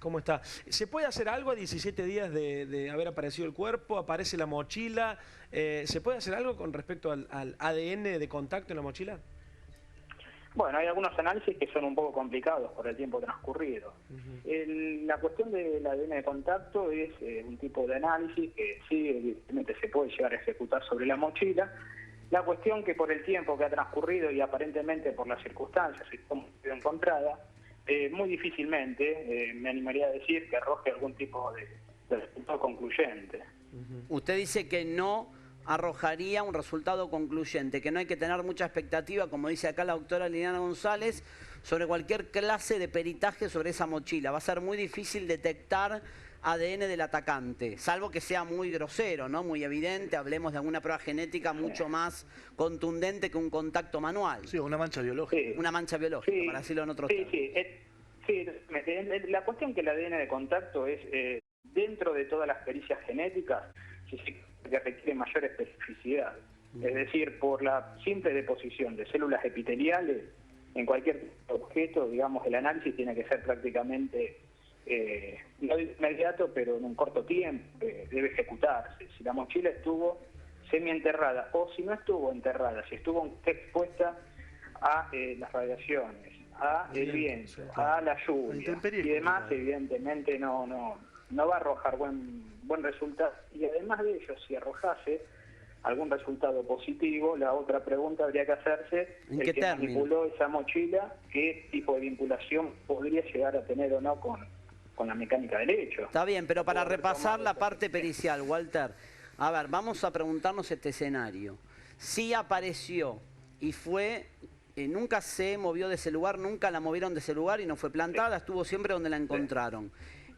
¿Cómo está? ¿Se puede hacer algo a 17 días de haber aparecido el cuerpo? ¿Aparece la mochila? ¿Se puede hacer algo con respecto al ADN de contacto en la mochila? Bueno, hay algunos análisis que son un poco complicados por el tiempo transcurrido. La cuestión del ADN de contacto es un tipo de análisis que sí, evidentemente se puede llegar a ejecutar sobre la mochila. La cuestión que por el tiempo que ha transcurrido y aparentemente por las circunstancias y cómo ha sido encontrada, muy difícilmente me animaría a decir que arroje algún tipo de resultado concluyente. Usted dice que no arrojaría un resultado concluyente, que no hay que tener mucha expectativa, como dice acá la doctora Liliana González, sobre cualquier clase de peritaje sobre esa mochila. Va a ser muy difícil detectar ADN del atacante, salvo que sea muy grosero, ¿no? Muy evidente, hablemos de alguna prueba genética mucho más contundente que un contacto manual. Sí, una mancha biológica. Sí. Una mancha biológica, Sí, para decirlo en otros sí, términos. sí, la cuestión que el ADN de contacto es, dentro de todas las pericias genéticas, que requiere mayor especificidad. Es decir, por la simple deposición de células epiteliales en cualquier objeto, digamos, el análisis tiene que ser prácticamente, no inmediato, pero en un corto tiempo, debe ejecutarse. Si la mochila estuvo semienterrada o si no estuvo enterrada, si estuvo expuesta a las radiaciones, a el viento, a la lluvia y demás, evidentemente no va a arrojar buen resultado. Y además de ello, si arrojase algún resultado positivo, la otra pregunta habría que hacerse: el que manipuló esa mochila, ¿qué tipo de vinculación podría llegar a tener o no con la mecánica del hecho? Está bien, pero para repasar la parte pericial, Walter, a ver, vamos a preguntarnos este escenario. Si apareció y fue, nunca se movió de ese lugar, nunca la movieron de ese lugar y no fue plantada, estuvo siempre donde la encontraron.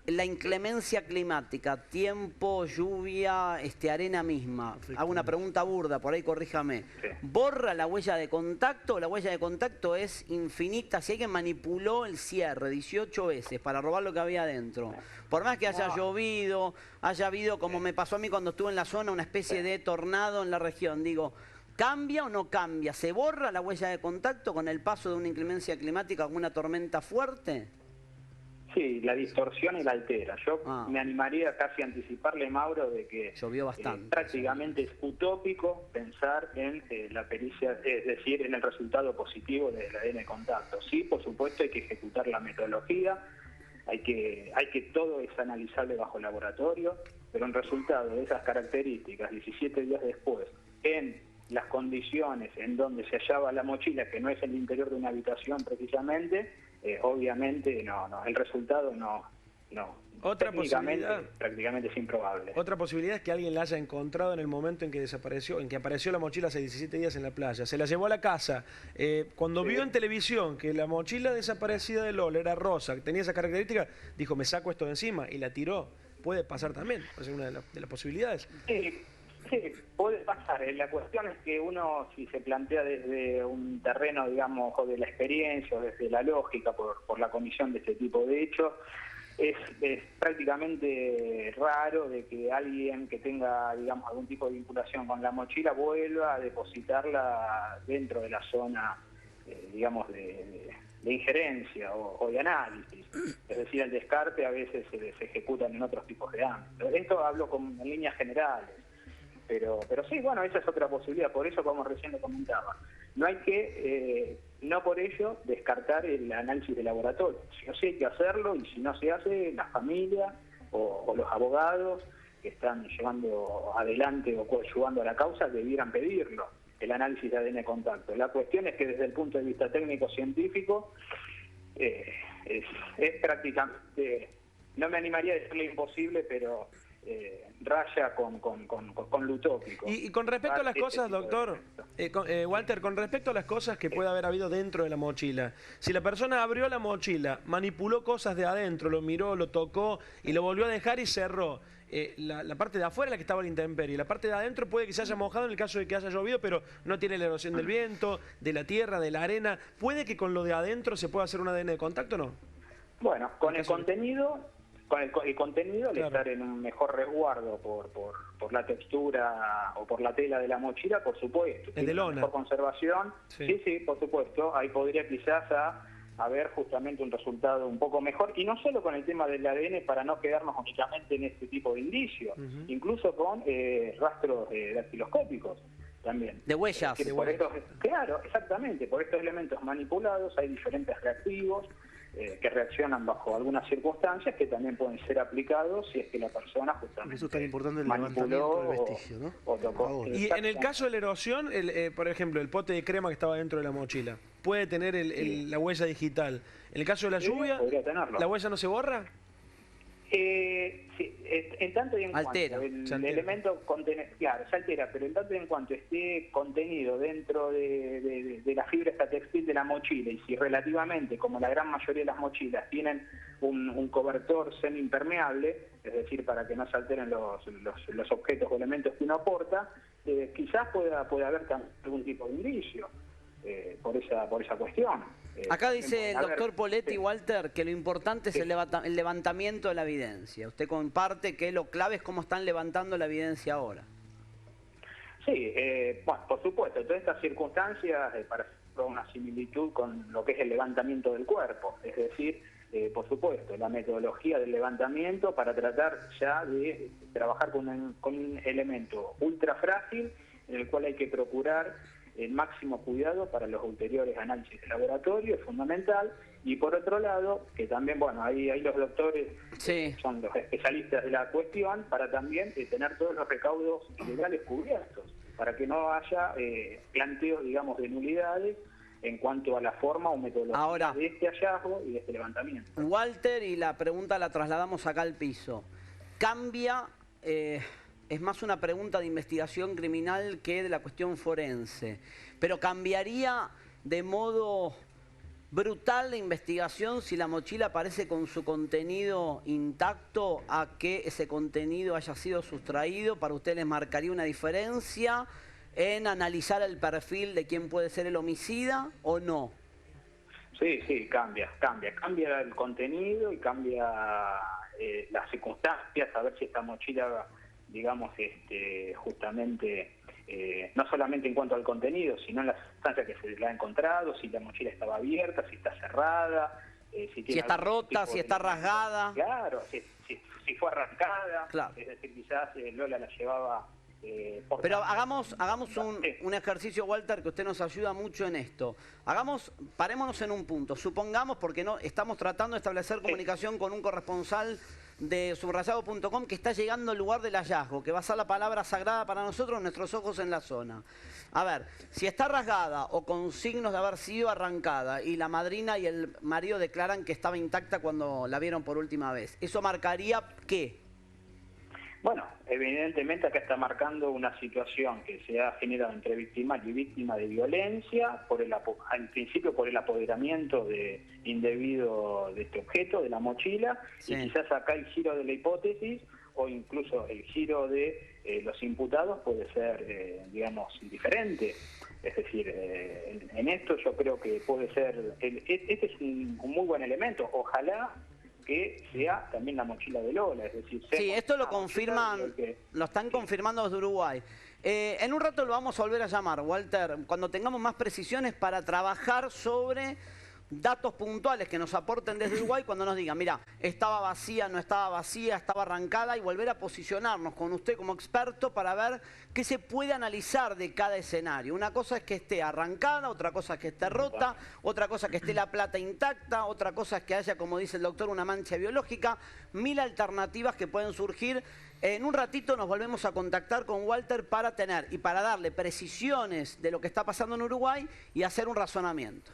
La inclemencia climática, tiempo, lluvia, arena misma. Hago una pregunta burda, por ahí corríjame. ¿Borra la huella de contacto? La huella de contacto es infinita. Si alguien manipuló el cierre 18 veces para robar lo que había adentro, por más que haya llovido, haya habido, como me pasó a mí cuando estuve en la zona, una especie de tornado en la región, digo, ¿cambia o no cambia? ¿Se borra la huella de contacto con el paso de una inclemencia climática, con una tormenta fuerte? Sí, la distorsión y la altera. Yo me animaría casi a anticiparle, Mauro, de que llovió bastante. Prácticamente es utópico pensar en la pericia, es decir, en el resultado positivo del ADN de contacto. Sí, por supuesto, hay que ejecutar la metodología, hay que todo es analizable bajo laboratorio, pero un resultado de esas características 17 días después, en las condiciones en donde se hallaba la mochila, que no es el interior de una habitación precisamente, obviamente el resultado no. Otra posibilidad, prácticamente es improbable. Otra posibilidad es que alguien la haya encontrado en el momento en que desapareció, en que apareció la mochila hace 17 días en la playa. Se la llevó a la casa. Cuando vio en televisión que la mochila desaparecida de Lola era rosa, que tenía esa característica, dijo, me saco esto de encima, y la tiró. Puede pasar también, es una de las posibilidades. Sí, puede pasar. La cuestión es que uno, si se plantea desde un terreno, digamos, o de la experiencia, o desde la lógica, por la comisión de este tipo de hechos, es prácticamente raro de que alguien que tenga, digamos, algún tipo de vinculación con la mochila vuelva a depositarla dentro de la zona, digamos, de injerencia o de análisis. Es decir, el descarte a veces se ejecutan en otros tipos de ámbitos. Esto hablo en líneas generales. Pero sí, bueno, esa es otra posibilidad, por eso, como recién lo comentaba, no hay que, no por ello, descartar el análisis de laboratorio. Sí o sí hay que hacerlo, y si no se hace, la familia o los abogados que están llevando adelante o coadyuvando a la causa debieran pedirlo, el análisis de ADN de contacto. La cuestión es que desde el punto de vista técnico-científico es prácticamente, no me animaría a decirle imposible, pero raya con lo utópico. Y con respecto a las cosas, doctor, Walter, con respecto a las cosas que puede haber habido dentro de la mochila, si la persona abrió la mochila, manipuló cosas de adentro, lo miró, lo tocó y lo volvió a dejar y cerró, la parte de afuera es la que estaba a la intemperie, la parte de adentro puede que se haya mojado en el caso de que haya llovido, pero no tiene la erosión del viento, de la tierra, de la arena. ¿Puede que con lo de adentro se pueda hacer un ADN de contacto o no? Bueno, con el contenido... Con el contenido, al estar en un mejor resguardo por la textura o por la tela de la mochila, por supuesto. Es de lona. Mejor conservación, sí, por supuesto. Ahí podría quizás a ver justamente un resultado un poco mejor, y no solo con el tema del ADN para no quedarnos únicamente en este tipo de indicios, incluso con rastros dactiloscópicos también. De huellas. Claro, exactamente, por estos elementos manipulados hay diferentes reactivos que reaccionan bajo algunas circunstancias que también pueden ser aplicados si es que la persona justamente Por eso es tan importante el manipuló levantamiento del vestigio, ¿no? o tocó. Y en el caso de la erosión, por ejemplo, el pote de crema que estaba dentro de la mochila, puede tener la huella digital. En el caso de la lluvia, podría tenerlo. ¿la huella no se borra? Sí, en tanto y en Altera. cuanto el elemento claro, se altera, pero en tanto y en cuanto esté contenido dentro de la fibra esta textil de la mochila, y si relativamente, como la gran mayoría de las mochilas, tienen un cobertor semiimpermeable, es decir, para que no se alteren los objetos o elementos que uno aporta, quizás pueda haber algún tipo de indicio por esa cuestión. Acá dice el doctor Poletti, sí. Walter, que lo importante es el levantamiento de la evidencia. Usted comparte que lo clave es cómo están levantando la evidencia ahora. Sí, bueno, por supuesto, todas estas circunstancias para hacer una similitud con lo que es el levantamiento del cuerpo, es decir, por supuesto, la metodología del levantamiento para tratar ya de trabajar con un elemento ultra frágil en el cual hay que procurar el máximo cuidado para los ulteriores análisis de laboratorio, es fundamental, y por otro lado, que también, bueno, ahí los doctores son los especialistas de la cuestión, para también tener todos los recaudos legales cubiertos, para que no haya planteos, digamos, de nulidades en cuanto a la forma o metodología de este hallazgo y de este levantamiento. Walter, y la pregunta la trasladamos acá al piso. ¿Cambia... es más una pregunta de investigación criminal que de la cuestión forense, pero cambiaría de modo brutal la investigación si la mochila aparece con su contenido intacto a que ese contenido haya sido sustraído? ¿Para usted les marcaría una diferencia en analizar el perfil de quién puede ser el homicida o no? Sí, cambia el contenido y cambia las circunstancias, a ver si esta mochila, digamos, justamente, no solamente en cuanto al contenido, sino en la sustancia que se le ha encontrado, si la mochila estaba abierta, si está cerrada, si está rota, si está rasgada. Claro, si fue arrancada, claro. Es decir, quizás Lola la llevaba... Pero hagamos un ejercicio, Walter, que usted nos ayuda mucho en esto. Parémonos en un punto. Supongamos, porque no estamos tratando de establecer comunicación con un corresponsal de subrayado.com que está llegando al lugar del hallazgo, que va a ser la palabra sagrada para nosotros, nuestros ojos en la zona. A ver, si está rasgada o con signos de haber sido arrancada y la madrina y el marido declaran que estaba intacta cuando la vieron por última vez, ¿eso marcaría qué? Bueno, evidentemente acá está marcando una situación que se ha generado entre victimario y víctima de violencia, al principio por el apoderamiento indebido de este objeto, de la mochila, y quizás acá el giro de la hipótesis o incluso el giro de los imputados puede ser, digamos, diferente. Es decir, en esto yo creo que puede ser, este es un muy buen elemento, ojalá que sea también la mochila de Lola, es decir... Sí, esto lo confirman, lo están confirmando desde Uruguay. En un rato lo vamos a volver a llamar, Walter, cuando tengamos más precisiones para trabajar sobre datos puntuales que nos aporten desde Uruguay, cuando nos digan, mira, estaba vacía, no estaba vacía, estaba arrancada, y volver a posicionarnos con usted como experto para ver qué se puede analizar de cada escenario. Una cosa es que esté arrancada, otra cosa es que esté rota, otra cosa es que esté la plata intacta, otra cosa es que haya, como dice el doctor, una mancha biológica, 1000 alternativas que pueden surgir. En un ratito nos volvemos a contactar con Walter para tener y para darle precisiones de lo que está pasando en Uruguay y hacer un razonamiento.